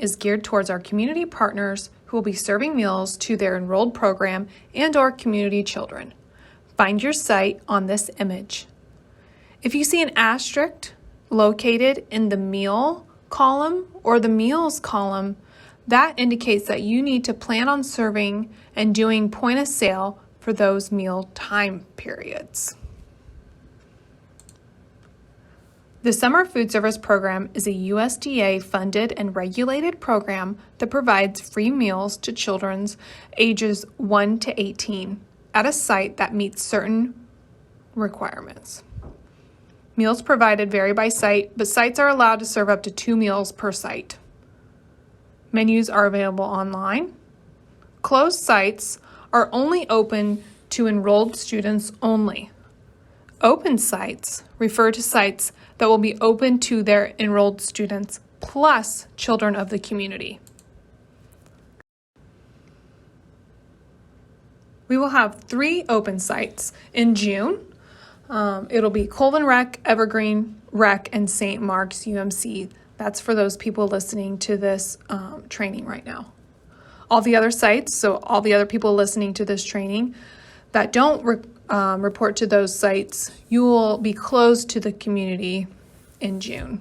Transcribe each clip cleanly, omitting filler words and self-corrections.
is geared towards our community partners who will be serving meals to their enrolled program and/or community children. Find your site on this image. If you see an asterisk located in the meal column or the meals column, that indicates that you need to plan on serving and doing point of sale for those meal time periods. The Summer Food Service Program is a USDA-funded and regulated program that provides free meals to children ages 1 to 18 at a site that meets certain requirements. Meals provided vary by site, but sites are allowed to serve up to 2 meals per site. Menus are available online. Closed sites are only open to enrolled students only. Open sites refer to sites that will be open to their enrolled students plus children of the community. We will have 3 open sites in June. It'll be Colvin Rec, Evergreen Rec, and St. Mark's UMC. That's for those people listening to this training right now. All the other sites, so all the other people listening to this training that don't report to those sites, you will be closed to the community in June.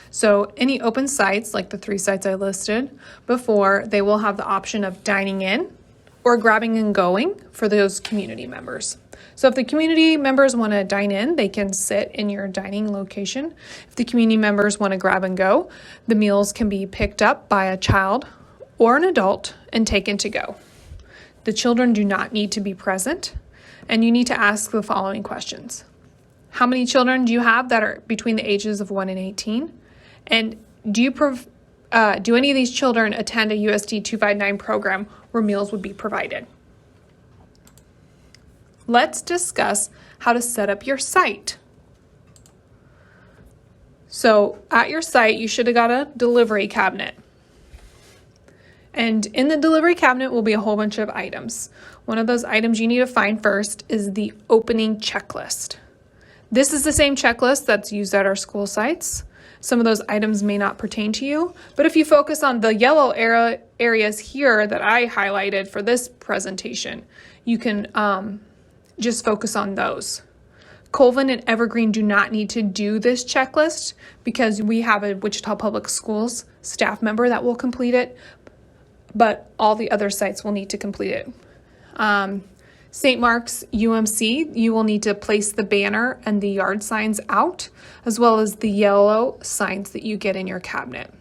So any open sites, like the 3 sites I listed before, they will have the option of dining in or grabbing and going for those community members. So if the community members want to dine in, they can sit in your dining location. If the community members want to grab and go, the meals can be picked up by a child or an adult and taken to go. The children do not need to be present, and you need to ask the following questions. How many children do you have that are between the ages of 1 and 18? And do any of these children attend a USD 259 program where meals would be provided? Let's discuss how to set up your site. So at your site, you should have got a delivery cabinet. And in the delivery cabinet will be a whole bunch of items. One of those items you need to find first is the opening checklist. This is the same checklist that's used at our school sites. Some of those items may not pertain to you, but if you focus on the yellow areas here that I highlighted for this presentation, you can just focus on those. Colvin and Evergreen do not need to do this checklist because we have a Wichita Public Schools staff member that will complete it, but all the other sites will need to complete it. St. Mark's UMC, you will need to place the banner and the yard signs out, as well as the yellow signs that you get in your cabinet.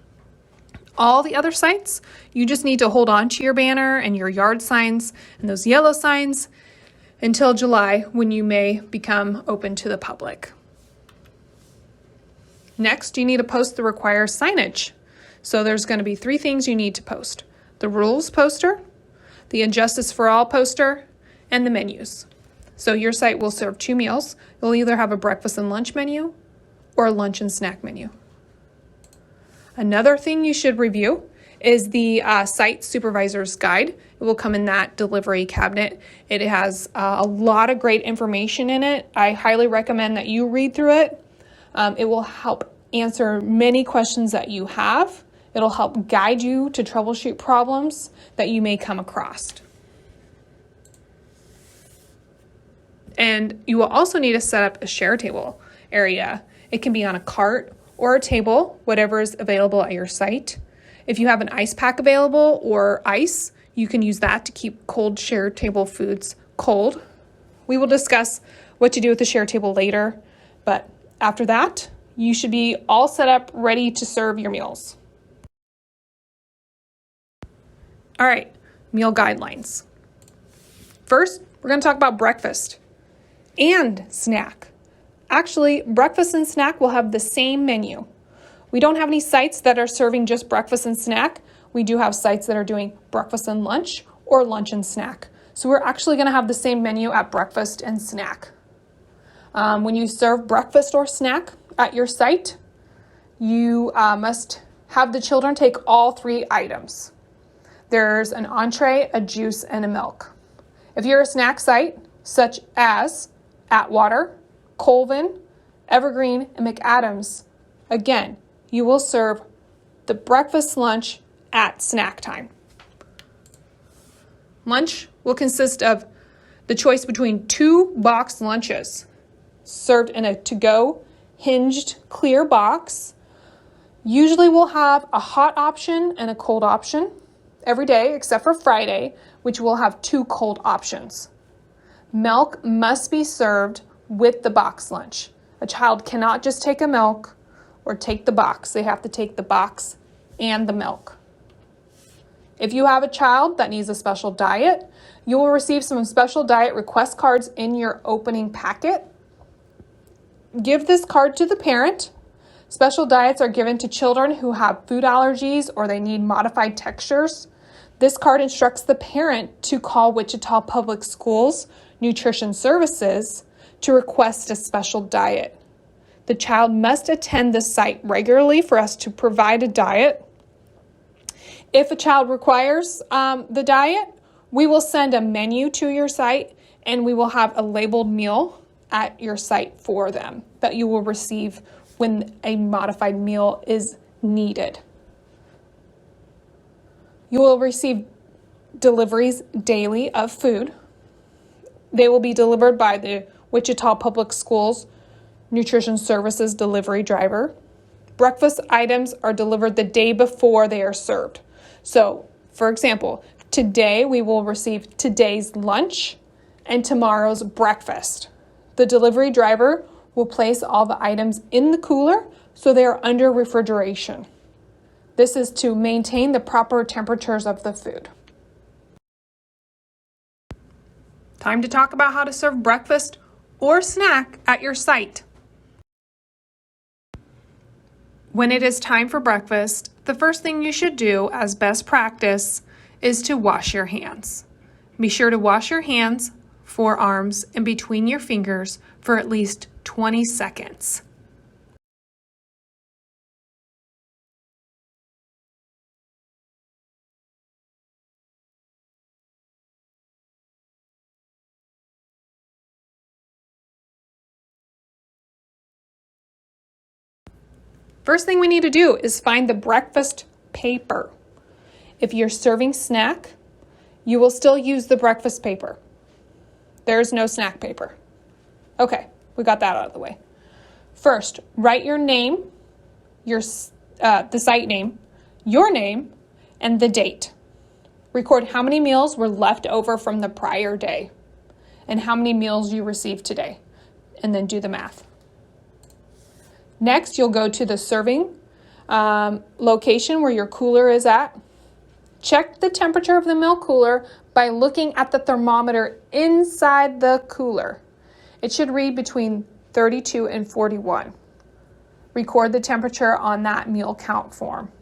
All the other sites, you just need to hold on to your banner and your yard signs and those yellow signs until July, when you may become open to the public. Next, you need to post the required signage. So there's going to be 3 things you need to post: the rules poster, the Injustice for All poster, and the menus. So your site will serve 2 meals. You'll either have a breakfast and lunch menu or a lunch and snack menu. Another thing you should review is the site supervisor's guide. It will come in that delivery cabinet. It has a lot of great information in it. I highly recommend that you read through it. It will help answer many questions that you have. It'll help guide you to troubleshoot problems that you may come across. And you will also need to set up a share table area. It can be on a cart or a table, whatever is available at your site. If you have an ice pack available or ice, you can use that to keep cold share table foods cold. We will discuss what to do with the share table later, but after that, you should be all set up, ready to serve your meals. All right, meal guidelines. First, we're going to talk about breakfast and snack. Actually, breakfast and snack will have the same menu. We don't have any sites that are serving just breakfast and snack. We do have sites that are doing breakfast and lunch or lunch and snack. So we're actually going to have the same menu at breakfast and snack. When you serve breakfast or snack at your site, you must have the children take all 3 items. There's an entree, a juice, and a milk. If you're a snack site, such as Atwater, Colvin, Evergreen, and McAdams, again, you will serve the breakfast lunch at snack time. Lunch will consist of the choice between 2 boxed lunches served in a to-go hinged clear box. Usually we'll have a hot option and a cold option every day except for Friday, which will have 2 cold options. Milk must be served with the box lunch. A child cannot just take a milk or take the box. They have to take the box and the milk. If you have a child that needs a special diet, you will receive some special diet request cards in your opening packet. Give this card to the parent. Special diets are given to children who have food allergies or they need modified textures. This card instructs the parent to call Wichita Public Schools Nutrition Services to request a special diet. The child must attend the site regularly for us to provide a diet. If a child requires the diet, we will send a menu to your site and we will have a labeled meal at your site for them that you will receive when a modified meal is needed. You will receive deliveries daily of food. They will be delivered by the Wichita Public Schools Nutrition Services delivery driver. Breakfast items are delivered the day before they are served. So, for example, today we will receive today's lunch and tomorrow's breakfast. The delivery driver will place all the items in the cooler so they are under refrigeration. This is to maintain the proper temperatures of the food. Time to talk about how to serve breakfast or snack at your site. When it is time for breakfast, the first thing you should do as best practice is to wash your hands. Be sure to wash your hands, forearms, and between your fingers for at least 20 seconds. First thing we need to do is find the breakfast paper. If you're serving snack, you will still use the breakfast paper. There's no snack paper. Okay, we got that out of the way. First, write your name, the site name, your name, and the date. Record how many meals were left over from the prior day and how many meals you received today, and then do the math. Next, you'll go to the serving location where your cooler is at. Check the temperature of the milk cooler by looking at the thermometer inside the cooler. It should read between 32 and 41. Record the temperature on that meal count form.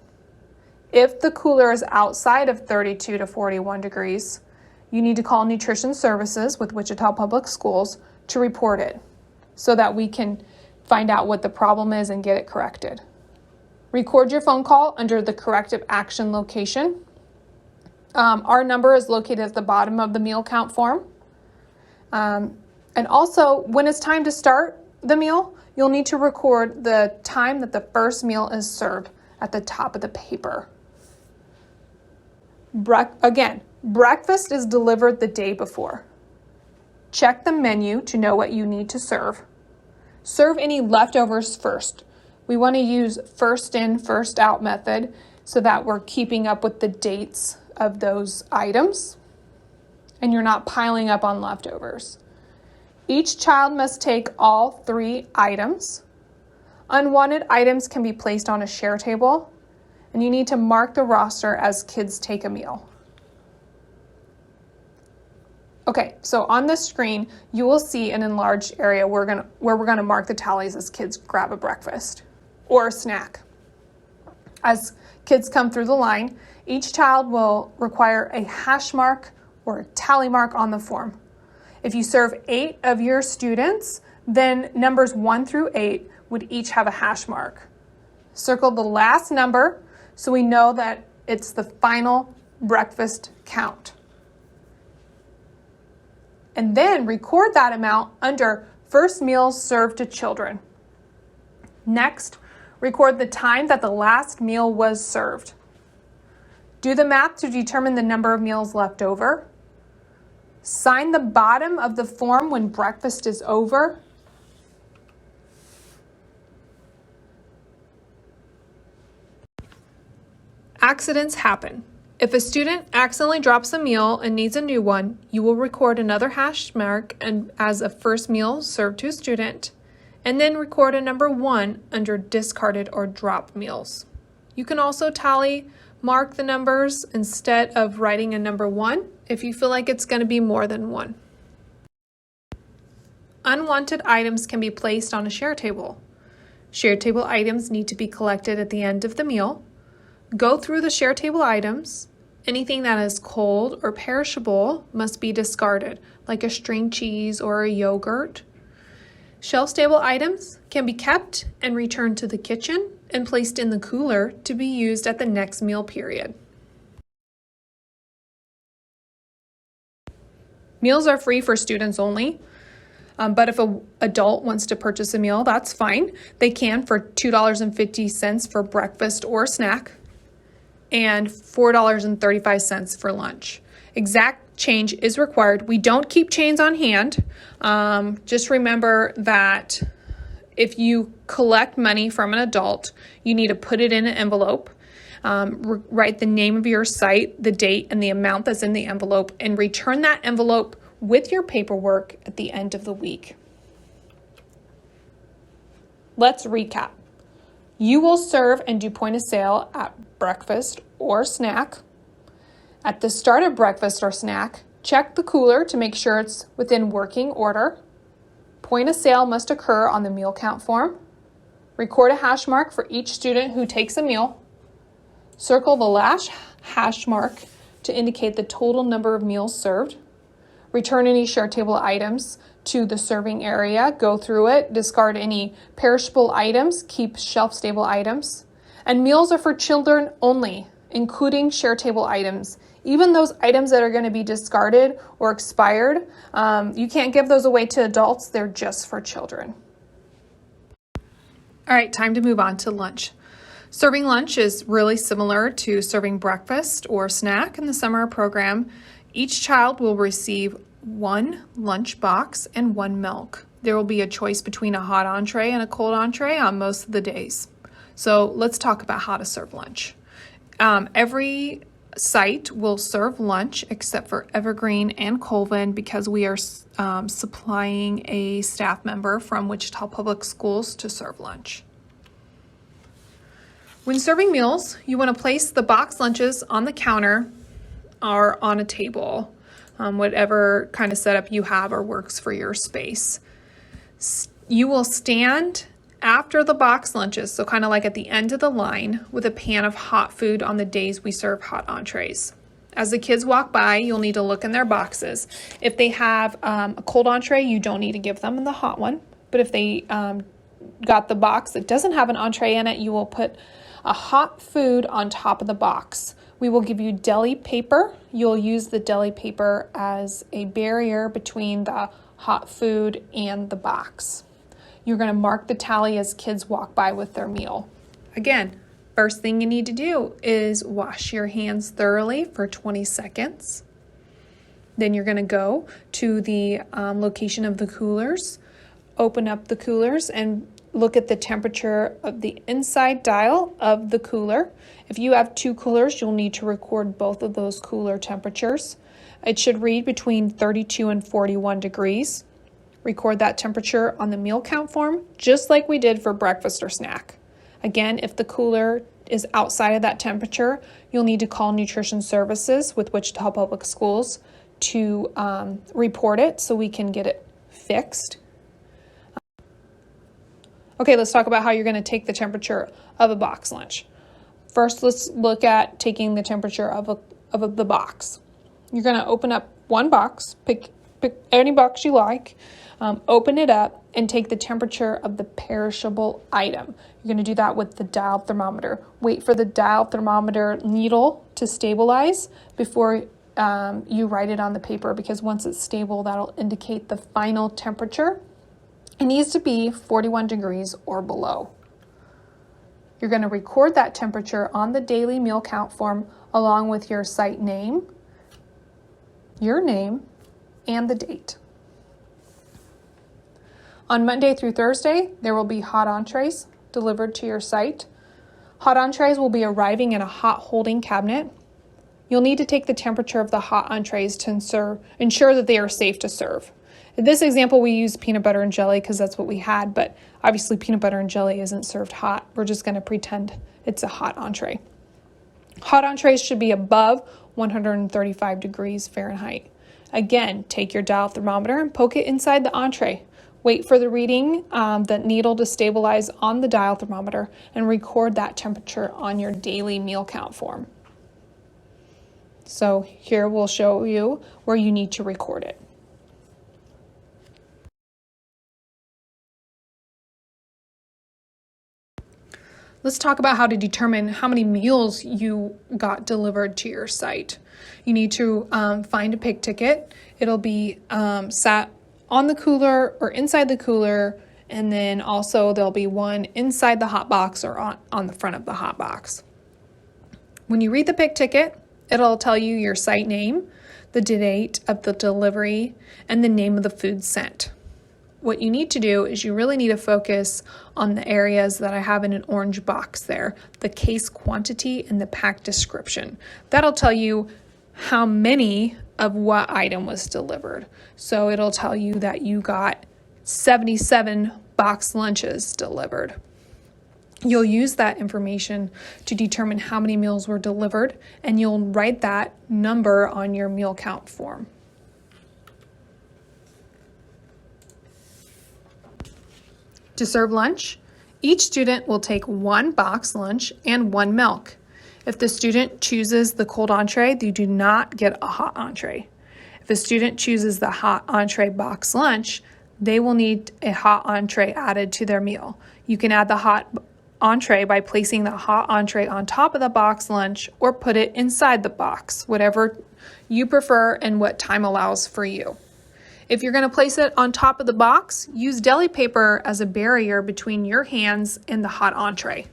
If the cooler is outside of 32 to 41 degrees, you need to call Nutrition Services with Wichita Public Schools to report it so that we can find out what the problem is and get it corrected. Record your phone call under the corrective action location. Our number is located at the bottom of the meal count form. And also, when it's time to start the meal, you'll need to record the time that the first meal is served at the top of the paper. Again, breakfast is delivered the day before. Check the menu to know what you need to serve. Serve any leftovers first. We want to use first in, first out method so that we're keeping up with the dates of those items and you're not piling up on leftovers. Each child must take all 3 items. Unwanted items can be placed on a share table, and you need to mark the roster as kids take a meal. Okay, so on the screen, you will see an enlarged area where we're gonna mark the tallies as kids grab a breakfast or a snack. As kids come through the line, each child will require a hash mark or a tally mark on the form. If you serve 8 of your students, then numbers 1 through 8 would each have a hash mark. Circle the last number so we know that it's the final breakfast count. And then record that amount under first meals served to children. Next, Record the time that the last meal was served. Do the math to determine the number of meals left over. Sign the bottom of the form when breakfast is over. Accidents happen. If a student accidentally drops a meal and needs a new one, you will record another hash mark as a first meal served to a student, and then record a number 1 under discarded or dropped meals. You can also mark the numbers instead of writing a number 1 if you feel like it's going to be more than 1. Unwanted items can be placed on a share table. Share table items need to be collected at the end of the meal. Go through the share table items. Anything that is cold or perishable must be discarded, like a string cheese or a yogurt. Shelf-stable items can be kept and returned to the kitchen and placed in the cooler to be used at the next meal period. Meals are free for students only, but if an adult wants to purchase a meal, that's fine. They can for $2.50 for breakfast or snack, and $4.35 for lunch. Exact change is required. We don't keep change on hand. Just remember that if you collect money from an adult, you need to put it in an envelope, write the name of your site, the date, and the amount that's in the envelope, and return that envelope with your paperwork at the end of the week. Let's recap. You will serve and do point of sale at breakfast or snack. At the start of breakfast or snack, check the cooler to make sure it's within working order. Point of sale must occur on the meal count form. Record a hash mark for each student who takes a meal. Circle the last hash mark to indicate the total number of meals served. Return any share table items to the serving area, go through it, discard any perishable items, keep shelf-stable items. And meals are for children only, including share table items. Even those items that are going to be discarded or expired, you can't give those away to adults, they're just for children. All right, time to move on to lunch. Serving lunch is really similar to serving breakfast or snack in the summer program. Each child will receive 1 lunch box and 1 milk. There will be a choice between a hot entree and a cold entree on most of the days. So let's talk about how to serve lunch. Every site will serve lunch except for Evergreen and Colvin because we are supplying a staff member from Wichita Public Schools to serve lunch. When serving meals, you want to place the box lunches on the counter or on a table, whatever kind of setup you have or works for your space. You will stand after the box lunches, so kind of like at the end of the line, with a pan of hot food on the days we serve hot entrees. As the kids walk by, you'll need to look in their boxes. If they have a cold entree, you don't need to give them the hot one. But if they got the box that doesn't have an entree in it, you will put a hot food on top of the box. We will give you deli paper. You'll use the deli paper as a barrier between the hot food and the box. You're going to mark the tally as kids walk by with their meal. Again, first thing you need to do is wash your hands thoroughly for 20 seconds. Then you're going to go to the location of the coolers, open up the coolers, and look at the temperature of the inside dial of the cooler. If you have 2 coolers, you'll need to record both of those cooler temperatures. It should read between 32 and 41 degrees. Record that temperature on the meal count form, just like we did for breakfast or snack. Again, if the cooler is outside of that temperature, you'll need to call Nutrition Services with Wichita Public Schools to report it so we can get it fixed. Okay, let's talk about how you're going to take the temperature of a box lunch. First, let's look at taking the temperature of the box. You're going to open up one box, pick any box you like, open it up, and take the temperature of the perishable item. You're going to do that with the dial thermometer. Wait for the dial thermometer needle to stabilize before you write it on the paper, because once it's stable, that'll indicate the final temperature. It needs to be 41 degrees or below. You're going to record that temperature on the daily meal count form along with your site name, your name, and the date. On Monday through Thursday, there will be hot entrees delivered to your site. Hot entrees will be arriving in a hot holding cabinet. You'll need to take the temperature of the hot entrees to ensure that they are safe to serve. In this example, we use peanut butter and jelly because that's what we had, but obviously peanut butter and jelly isn't served hot. We're just going to pretend it's a hot entree. Hot entrees should be above 135 degrees Fahrenheit. Again, take your dial thermometer and poke it inside the entree. Wait for the reading, the needle to stabilize on the dial thermometer, and record that temperature on your daily meal count form. So here we'll show you where you need to record it. Let's talk about how to determine how many meals you got delivered to your site. You need to find a pick ticket. It'll be sat on the cooler or inside the cooler, and then also there'll be one inside the hot box or on the front of the hot box. When you read the pick ticket, it'll tell you your site name, the date of the delivery, and the name of the food sent. What you need to do is you really need to focus on the areas that I have in an orange box there, the case quantity and the pack description. That'll tell you how many of what item was delivered. So it'll tell you that you got 77 box lunches delivered. You'll use that information to determine how many meals were delivered, and you'll write that number on your meal count form. To serve lunch, each student will take one box lunch and one milk. If the student chooses the cold entree, they do not get a hot entree. If a student chooses the hot entree box lunch, they will need a hot entree added to their meal. You can add the hot entree by placing the hot entree on top of the box lunch or put it inside the box, whatever you prefer and what time allows for you. If you're going to place it on top of the box, use deli paper as a barrier between your hands and the hot entree.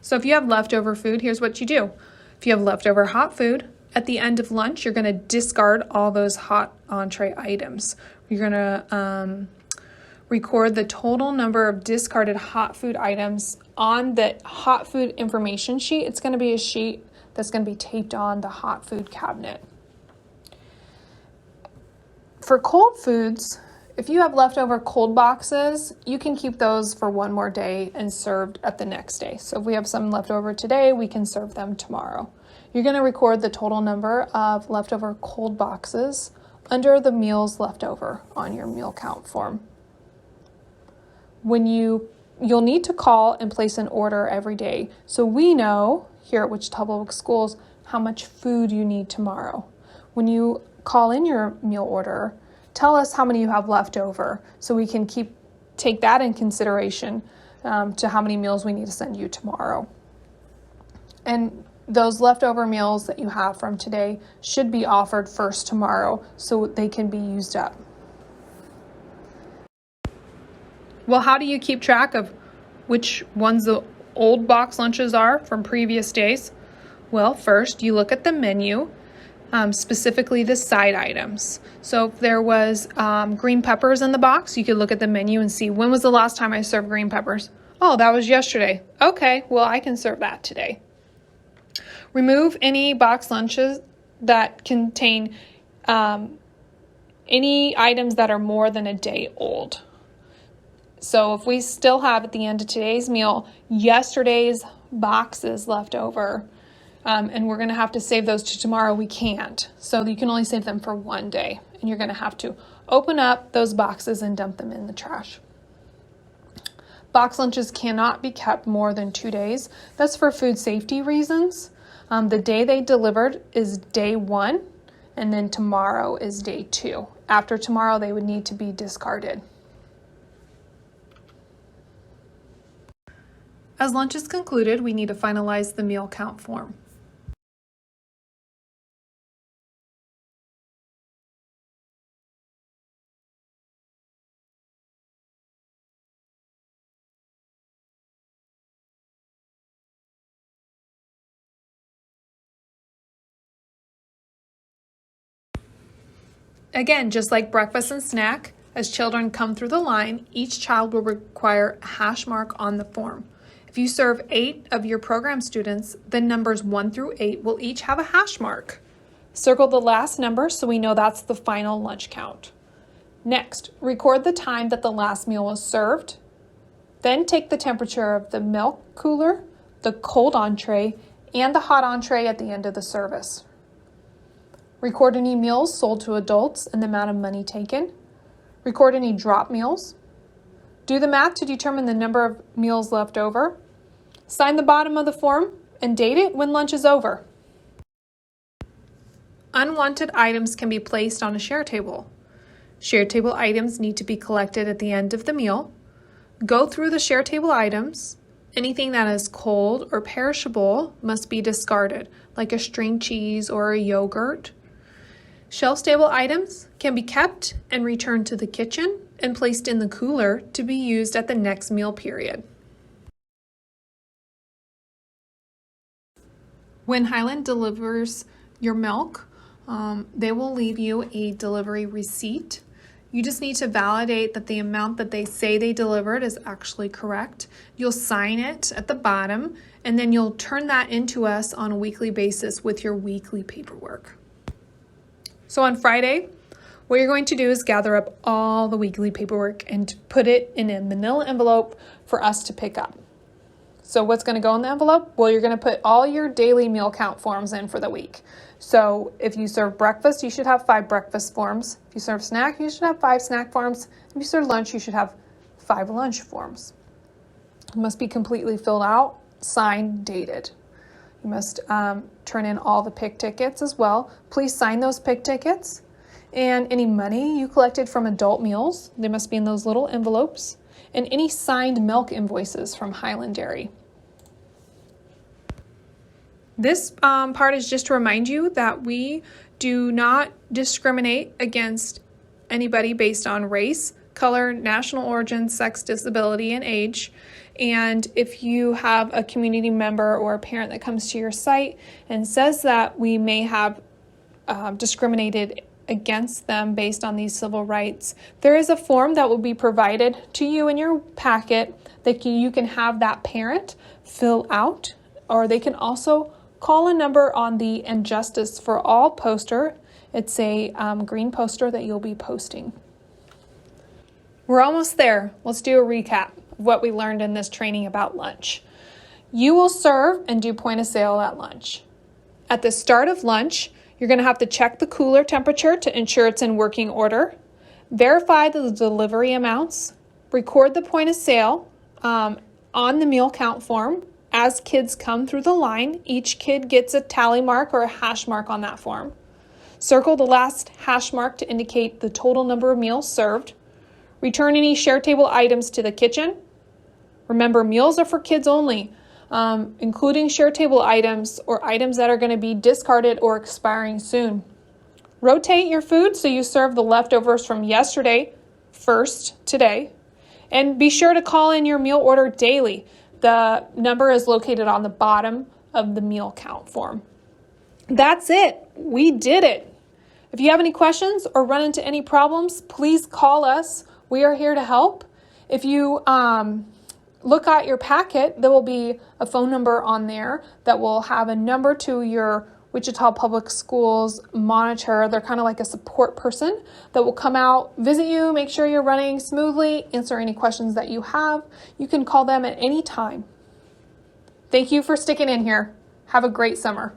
So if you have leftover food, here's what you do. If you have leftover hot food, at the end of lunch, you're going to discard all those hot entree items. You're going to record the total number of discarded hot food items on the hot food information sheet. It's going to be a sheet that's going to be taped on the hot food cabinet. For cold foods, if you have leftover cold boxes, you can keep those for one more day and served at the next day. So if we have some leftover today, we can serve them tomorrow. You're going to record the total number of leftover cold boxes under the meals left over on your meal count form. You'll need to call and place an order every day, so we know here at Wichita Public Schools how much food you need tomorrow. When you call in your meal order, tell us how many you have left over so we can take that in consideration to how many meals we need to send you tomorrow. And those leftover meals that you have from today should be offered first tomorrow so they can be used up. Well, how do you keep track of which ones the old box lunches are from previous days? Well, first you look at the menu, specifically the side items. So if there was green peppers in the box, you could look at the menu and see, when was the last time I served green peppers? Oh, that was yesterday. Okay, well, I can serve that today. Remove any box lunches that contain any items that are more than a day old. So if we still have at the end of today's meal yesterday's boxes left over, and we're going to have to save those to tomorrow, we can't. So you can only save them for one day, and you're going to have to open up those boxes and dump them in the trash. Box lunches cannot be kept more than 2 days. That's for food safety reasons. The day they delivered is day 1, and then tomorrow is day 2. After tomorrow, they would need to be discarded. As lunch is concluded, we need to finalize the meal count form. Again, just like breakfast and snack, as children come through the line, each child will require a hash mark on the form. If you serve 8 of your program students, then numbers 1 through 8 will each have a hash mark. Circle the last number so we know that's the final lunch count. Next, record the time that the last meal was served. Then take the temperature of the milk cooler, the cold entree, and the hot entree at the end of the service. Record any meals sold to adults and the amount of money taken. Record any drop meals. Do the math to determine the number of meals left over. Sign the bottom of the form and date it when lunch is over. Unwanted items can be placed on a share table. Share table items need to be collected at the end of the meal. Go through the share table items. Anything that is cold or perishable must be discarded, like a string cheese or a yogurt. Shelf-stable items can be kept and returned to the kitchen and placed in the cooler to be used at the next meal period. When Highland delivers your milk, they will leave you a delivery receipt. You just need to validate that the amount that they say they delivered is actually correct. You'll sign it at the bottom, and then you'll turn that into us on a weekly basis with your weekly paperwork. So on Friday, what you're going to do is gather up all the weekly paperwork and put it in a manila envelope for us to pick up. So what's going to go in the envelope? Well, you're going to put all your daily meal count forms in for the week. So if you serve breakfast, you should have 5 breakfast forms. If you serve snack, you should have 5 snack forms. If you serve lunch, you should have 5 lunch forms. It must be completely filled out, signed, dated. You must turn in all the pick tickets as well. Please sign those pick tickets. And any money you collected from adult meals, they must be in those little envelopes. And any signed milk invoices from Highland Dairy. This part is just to remind you that we do not discriminate against anybody based on race, color, national origin, sex, disability, and age. And if you have a community member or a parent that comes to your site and says that we may have discriminated against them based on these civil rights, there is a form that will be provided to you in your packet that you can have that parent fill out, or they can also call a number on the Injustice for All poster. It's a green poster that you'll be posting. We're almost there. Let's do a recap of what we learned in this training about lunch. You will serve and do point of sale at lunch. At the start of lunch, you're going to have to check the cooler temperature to ensure it's in working order. Verify the delivery amounts. Record the point of sale on the meal count form. As kids come through the line, each kid gets a tally mark or a hash mark on that form. Circle the last hash mark to indicate the total number of meals served. Return any share table items to the kitchen. Remember, meals are for kids only, including share table items or items that are going to be discarded or expiring soon. Rotate your food so you serve the leftovers from yesterday first today. And be sure to call in your meal order daily. The number is located on the bottom of the meal count form. That's it. We did it. If you have any questions or run into any problems, please call us. We are here to help. If you look at your packet, there will be a phone number on there that will have a number to your Wichita Public Schools monitor. They're kind of like a support person that will come out, visit you, make sure you're running smoothly, answer any questions that you have. You can call them at any time. Thank you for sticking in here. Have a great summer.